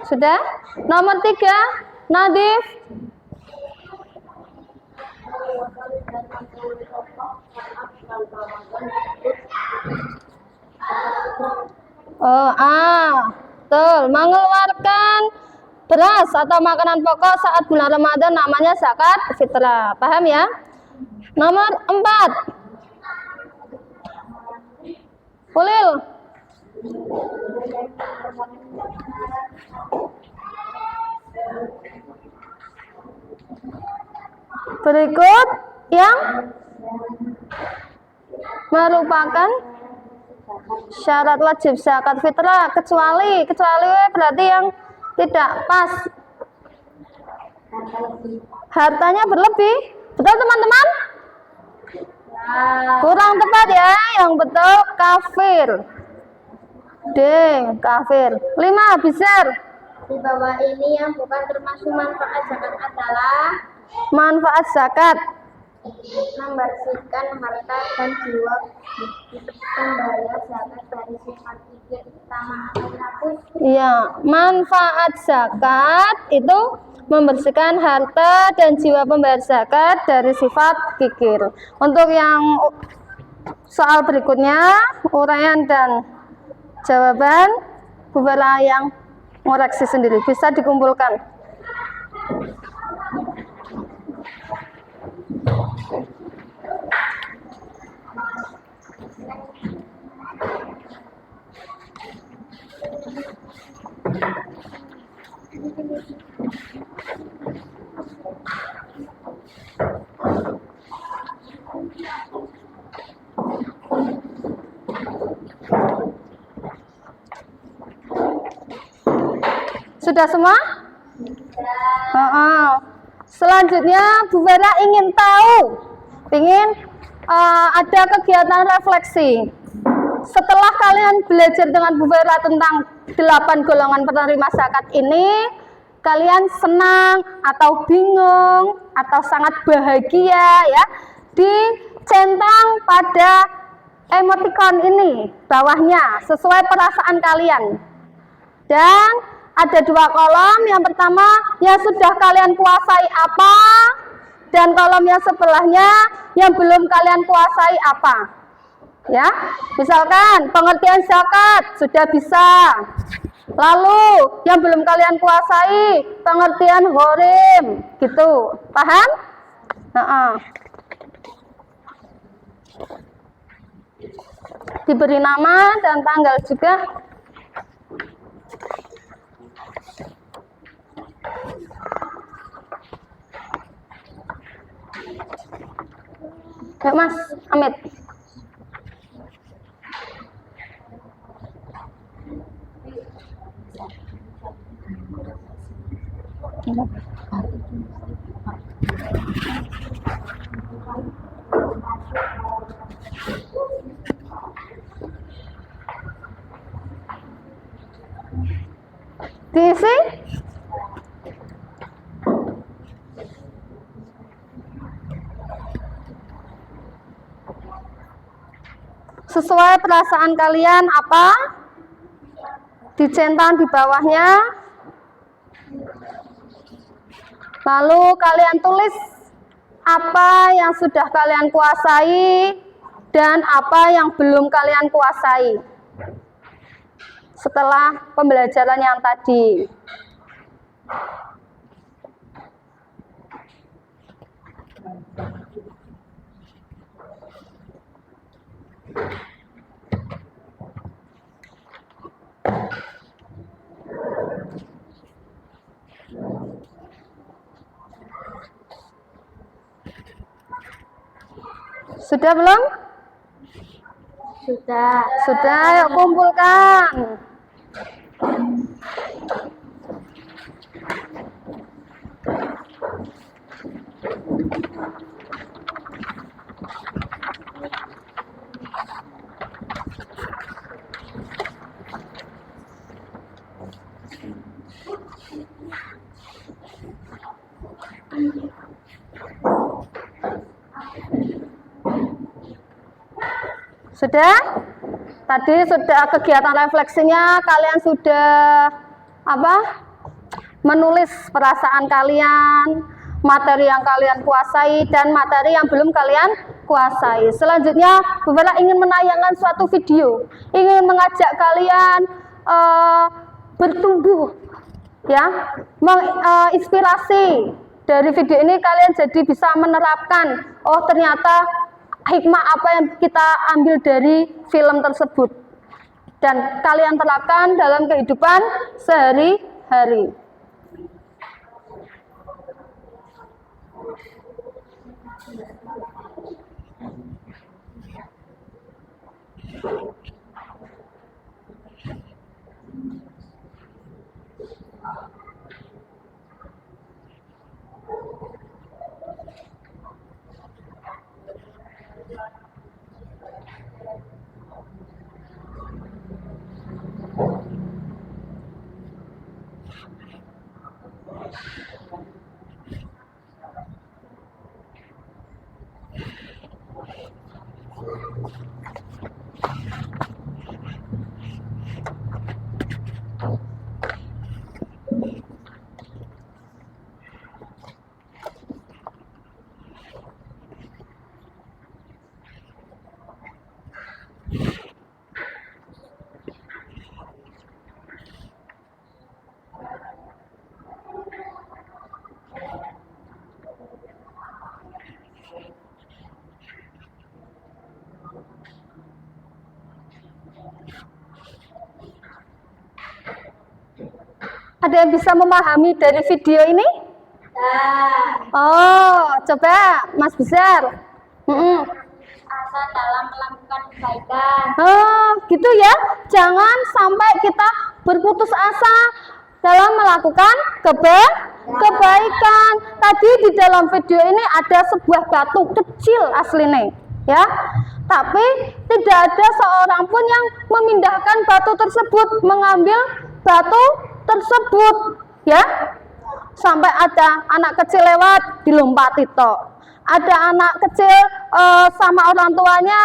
Sudah? Nomor 3, Nadif. Betul. Mengeluarkan beras atau makanan pokok saat bulan Ramadan namanya zakat fitrah. Paham ya? Nomor 4, Ulil. Berikut yang merupakan syarat wajib zakat fitrah, kecuali berarti yang tidak pas, hartanya berlebih. Betul teman-teman? Kurang tepat ya, yang betul kafir. D, kafir. 5, Bisar. Di bawah ini yang bukan termasuk manfaat zakat adalah Manfaat zakat. membersihkan harta dan jiwa pembayar zakat dari sifat fikir utama atau hapus. Iya, manfaat zakat itu membersihkan harta dan jiwa pembayar zakat dari sifat kikir. Untuk yang soal berikutnya, uraian dan jawaban Bu Vera yang ngoreksi sendiri, bisa dikumpulkan. Sudah semua? Selanjutnya Bu Vera ingin tahu, ada kegiatan refleksi. Setelah kalian belajar dengan Bu Vera tentang 8 golongan penerima zakat ini, kalian senang atau bingung atau sangat bahagia ya, dicentang pada emoticon ini bawahnya sesuai perasaan kalian. Dan ada 2 kolom, yang pertama yang sudah kalian kuasai apa, dan kolom yang sebelahnya yang belum kalian kuasai apa. Ya, misalkan pengertian zakat sudah bisa. Lalu yang belum kalian kuasai pengertian ghorim, gitu. Paham? Diberi nama dan tanggal juga. Yuk Mas Amit. Diisi. Sesuai perasaan kalian apa? Dicentang di bawahnya. Lalu kalian tulis apa yang sudah kalian kuasai dan apa yang belum kalian kuasai setelah pembelajaran yang tadi. Sudah belum? Sudah. Sudah, yuk kumpulkan. Sudah? Tadi sudah kegiatan refleksinya, kalian sudah menulis perasaan kalian, materi yang kalian kuasai dan materi yang belum kalian kuasai. Selanjutnya, Bu Vera ingin menayangkan suatu video, ingin mengajak kalian bertumbuh, ya, menginspirasi. Dari video ini kalian jadi bisa menerapkan, oh ternyata hikmah apa yang kita ambil dari film tersebut dan kalian terapkan dalam kehidupan sehari-hari. Ada yang bisa memahami dari video ini? Oh, coba Mas Besar. Asa dalam melakukan kebaikan. Oh, gitu ya. Jangan sampai kita berputus asa dalam melakukan kebaikan. kebaikan. Tadi di dalam video ini ada sebuah batu kecil aslinya, ya. Tapi tidak ada seorang pun yang memindahkan batu tersebut, mengambil batu tersebut, ya. Sampai ada anak kecil lewat, dilompati tok. Ada anak kecil sama orang tuanya,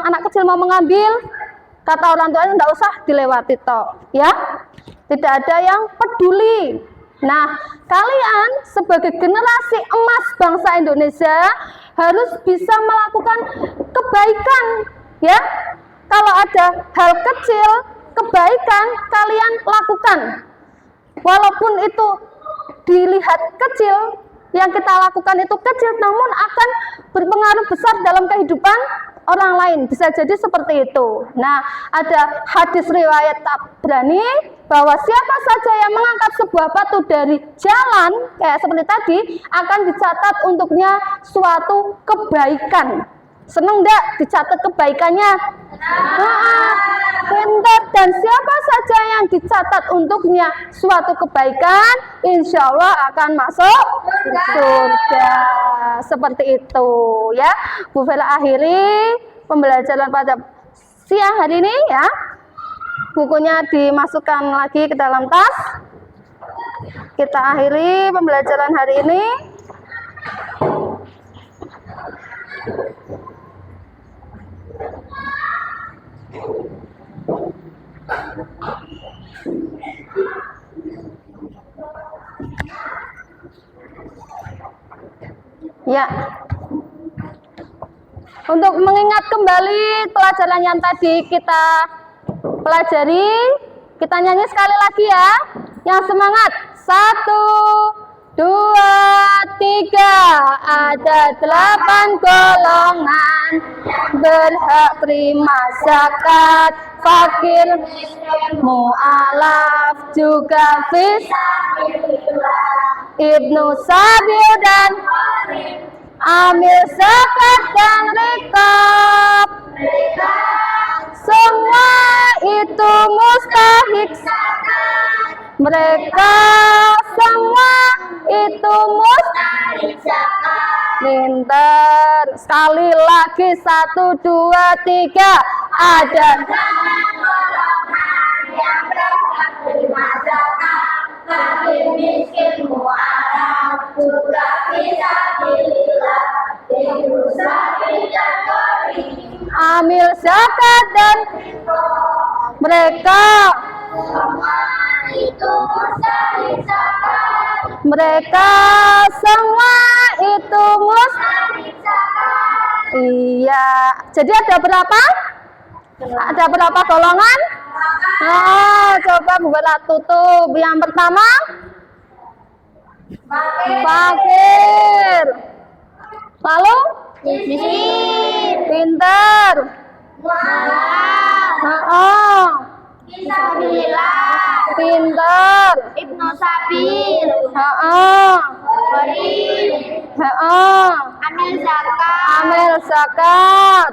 anak kecil mau mengambil, kata orang tuanya enggak usah, dilewati tok, ya. Tidak ada yang peduli. Nah, kalian sebagai generasi emas bangsa Indonesia harus bisa melakukan kebaikan, ya. Kalau ada hal kecil, kebaikan kalian lakukan. Walaupun itu dilihat kecil, yang kita lakukan itu kecil, namun akan berpengaruh besar dalam kehidupan orang lain. Bisa jadi seperti itu. Nah, ada hadis riwayat Tabrani bahwa siapa saja yang mengangkat sebuah batu dari jalan kayak seperti tadi akan dicatat untuknya suatu kebaikan. Seneng enggak dicatat kebaikannya? Pintar. Dan siapa saja yang dicatat untuknya suatu kebaikan, insya Allah akan masuk surga. Seperti itu, ya. Bu Vela akhiri pembelajaran pada siang hari ini, ya. Bukunya dimasukkan lagi ke dalam tas. Kita akhiri pembelajaran hari ini. Ya, untuk mengingat kembali pelajaran yang tadi kita pelajari, kita nyanyi sekali lagi ya. Yang semangat, 1, 2, 3. Ada 8 golongan berhak terima zakat, fakir, mu'alaf, juga fisabilillah, Ibnu Sabil dan amil zakat dan rikab. Semua itu mustahik zakat. Mereka semua itu mustahik zakat. Pintar. Sekali lagi, 1, 2, 3. Ada golongan yang berhak terima zakat, fakir, miskin, mu'alaf, juga fisabilillah, Ibnu Sabil dan amil zakat dan mereka semua itu mustahik zakat. Mereka semua itu mustahik zakat. Iya. Jadi ada berapa? Ada berapa golongan? Coba Bu Vela tutup. Yang pertama, fakir. Lalu miskin. Pintar. Fisabilillah. Pintar. Ibnu Sabil. Amil zakat. Amil zakat.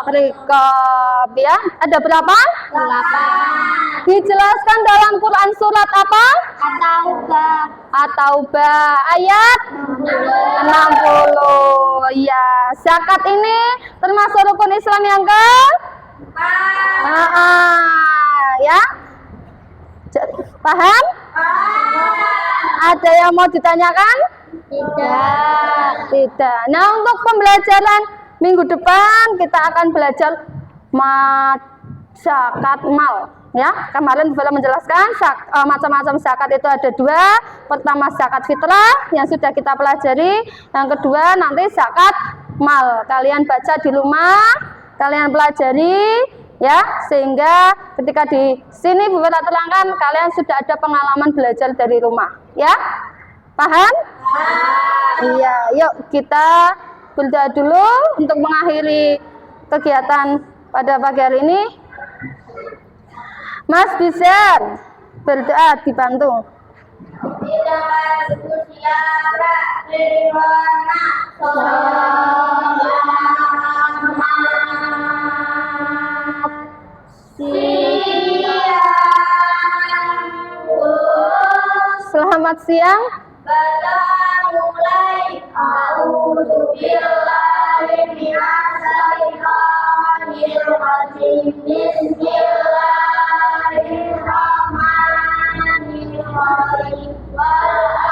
Rikab, ya. Ada berapa? 8. Dijelaskan dalam Quran surat apa? At-Taubah ayat 60. Ya, zakat ini termasuk rukun Islam yang ke? Ya. Paham? Ada yang mau ditanyakan? Tidak. Nah, untuk pembelajaran minggu depan kita akan belajar zakat mal, ya. Kemarin Vela menjelaskan macam-macam zakat itu ada 2. Pertama zakat fitrah yang sudah kita pelajari, yang kedua nanti zakat mal. Kalian baca di rumah, kalian pelajari, ya, sehingga ketika di sini Bu Vela terangkan kalian sudah ada pengalaman belajar dari rumah, ya. Paham? Iya, yuk kita berdoa dulu untuk mengakhiri kegiatan pada pagi hari ini. Mas bisa berdoa, dibantu. Selamat selamat siang. mulai. A'udzubillahi minasyaitonir rajim. Bismillahirrahmanirrahim.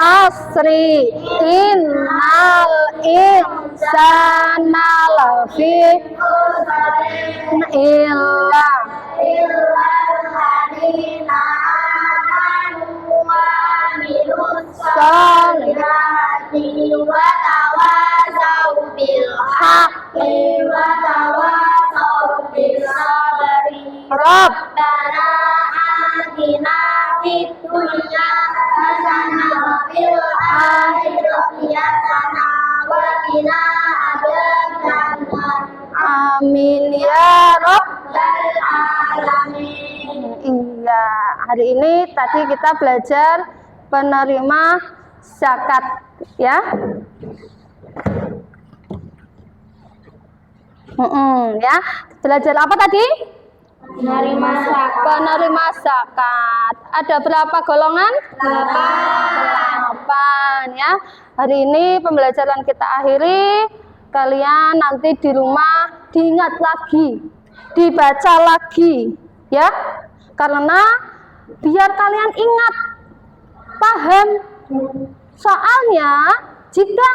Asri innal insana lafi illa Solihati wa tawasau bil haqqi wa tawasau bis sabri. Rabbana atina fid dunya hasanah wa fil akhirati hasanah wa qina adzabannar. amin ya rabbal Alamin. Iya, hari ini tadi kita belajar penerima zakat ya. Ya, belajar apa tadi? Menerima zakat. Penerima zakat. Ada berapa golongan? 8 ya. Hari ini pembelajaran kita akhiri. Kalian nanti di rumah diingat lagi, dibaca lagi ya. Karena biar kalian ingat, paham. Soalnya jika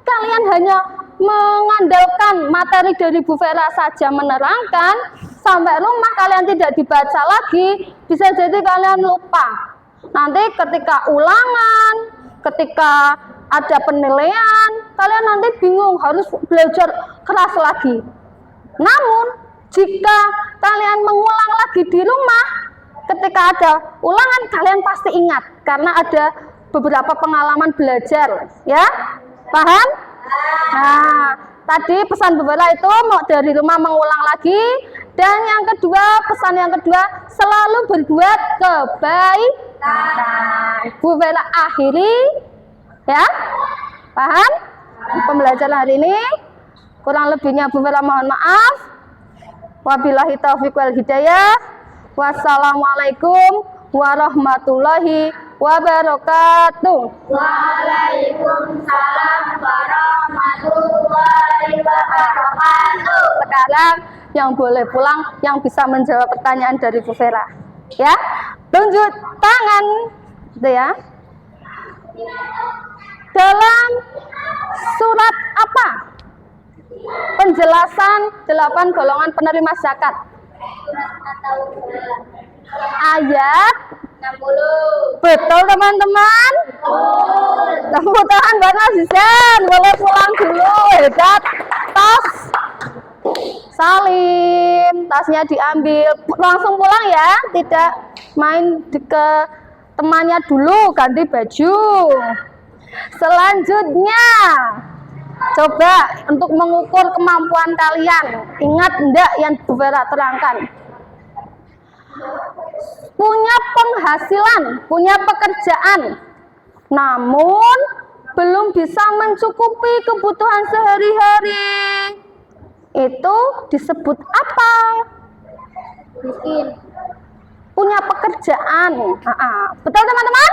kalian hanya mengandalkan materi dari Bu Vera saja menerangkan, sampai rumah kalian tidak dibaca lagi, bisa jadi kalian lupa. Nanti ketika ulangan, ketika ada penilaian, kalian nanti bingung harus belajar keras lagi. Namun jika kalian mengulang lagi di rumah, ketika ada ulangan kalian pasti ingat karena ada beberapa pengalaman belajar ya. Paham? Nah, tadi pesan Bu Vera itu mau dari rumah mengulang lagi. Dan yang kedua, pesan yang kedua, selalu berbuat kebaikan. Bu Vera akhiri ya. Paham? Pembelajaran hari ini kurang lebihnya Bu Vera mohon maaf. Wabillahi taufiq wal hidayah. Wassalamualaikum warahmatullahi wabarakatuh. Waalaikumsalam warahmatullahi wabarakatuh. Sekarang yang boleh pulang yang bisa menjawab pertanyaan dari Bu Vera ya. Tunjuk tangan gitu ya. Dalam surat apa penjelasan 8 golongan penerima zakat? Ayat 60. betul teman-teman. Tepuk tangan buat Mas Zizen. Boleh pulang dulu, hebat. Tas Salim, tasnya diambil, langsung pulang ya, tidak main ke temannya dulu, ganti baju. Selanjutnya coba untuk mengukur kemampuan kalian, ingat enggak yang Bu Vera terangkan? Punya penghasilan, punya pekerjaan, namun belum bisa mencukupi kebutuhan sehari-hari, itu disebut apa? Miskin. Punya pekerjaan. Betul teman-teman?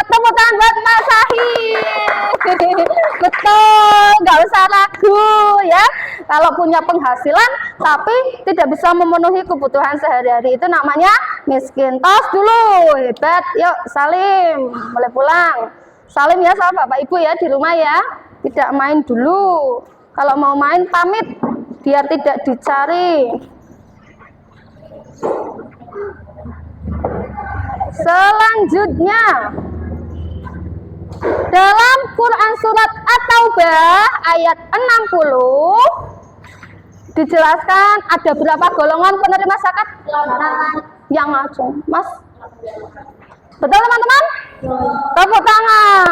Tepuk tangan buat Mas Sahih. Betul, nggak usah ragu ya. Kalau punya penghasilan tapi tidak bisa memenuhi kebutuhan sehari-hari, itu namanya miskin. Tos dulu, hebat. Yuk Salim, boleh pulang. Salim ya sama Bapak Ibu ya di rumah ya. Tidak main dulu. Kalau mau main pamit biar tidak dicari. Selanjutnya dalam Quran surat At-Taubah ayat 60 dijelaskan ada berapa golongan penerima zakat? Yang langsung, Mas. Betul teman-teman? Tepuk tangan.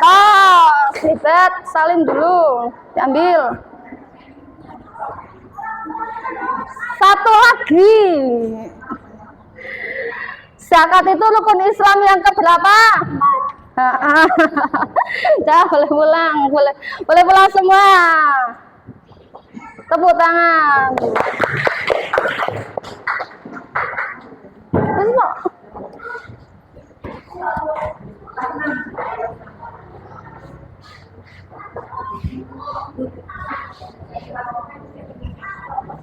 Tos, hebat. Salim dulu, diambil. Satu lagi. Zakat itu rukun Islam yang keberapa? Dah, boleh pulang, boleh pulang semua. Tepuk tangan. Terus,